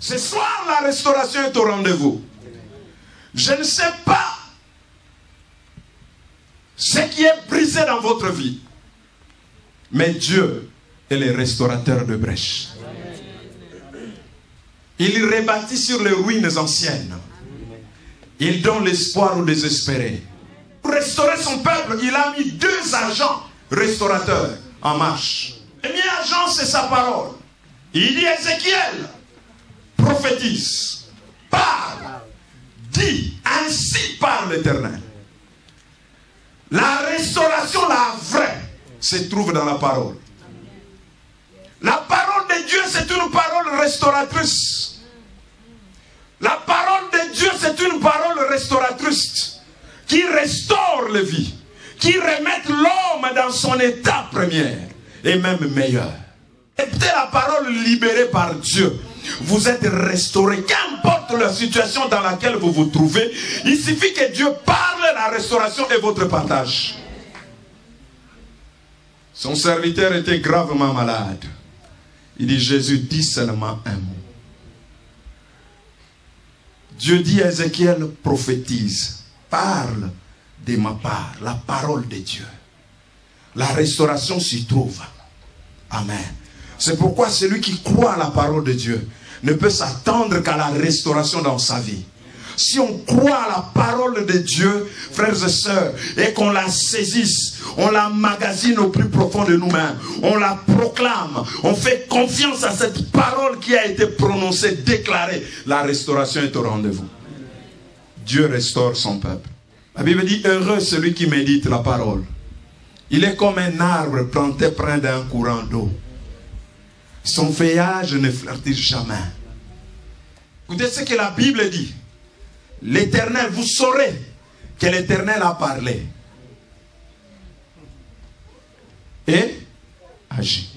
Ce soir, la restauration est au rendez-vous. Je ne sais pas ce qui est brisé dans votre vie. Mais Dieu est le restaurateur de brèches. Il rebâtit sur les ruines anciennes. Il donne l'espoir aux désespérés. Pour restaurer son peuple, il a mis 2 agents restaurateurs en marche. Le premier agent, c'est sa parole. Il dit: Ézéchiel, prophétise, parle, dit, ainsi parle l'Éternel. La restauration, la vraie, se trouve dans la parole. La parole de Dieu, c'est une parole restauratrice. La parole de Dieu, c'est une parole restauratrice qui restaure les vies, qui remet l'homme dans son état premier et même meilleur. Et peut-être la parole libérée par Dieu, vous êtes restauré. Qu'importe la situation dans laquelle vous vous trouvez, il suffit que Dieu parle, la restauration est votre partage. Son serviteur était gravement malade. Il dit: Jésus, dis seulement un mot. Dieu dit à Ézéchiel: prophétise, parle de ma part, la parole de Dieu. La restauration s'y trouve. Amen. C'est pourquoi celui qui croit à la parole de Dieu ne peut s'attendre qu'à la restauration dans sa vie. Si on croit à la parole de Dieu, frères et sœurs, et qu'on la saisisse, on la magasine au plus profond de nous-mêmes, on la proclame, on fait confiance à cette parole qui a été prononcée, déclarée, la restauration est au rendez-vous. Dieu restaure son peuple. La Bible dit: heureux celui qui médite la parole. Il est comme un arbre planté près d'un courant d'eau. Son feuillage ne flétrit jamais. Écoutez ce que la Bible dit. L'Éternel, vous saurez que l'Éternel a parlé et agit.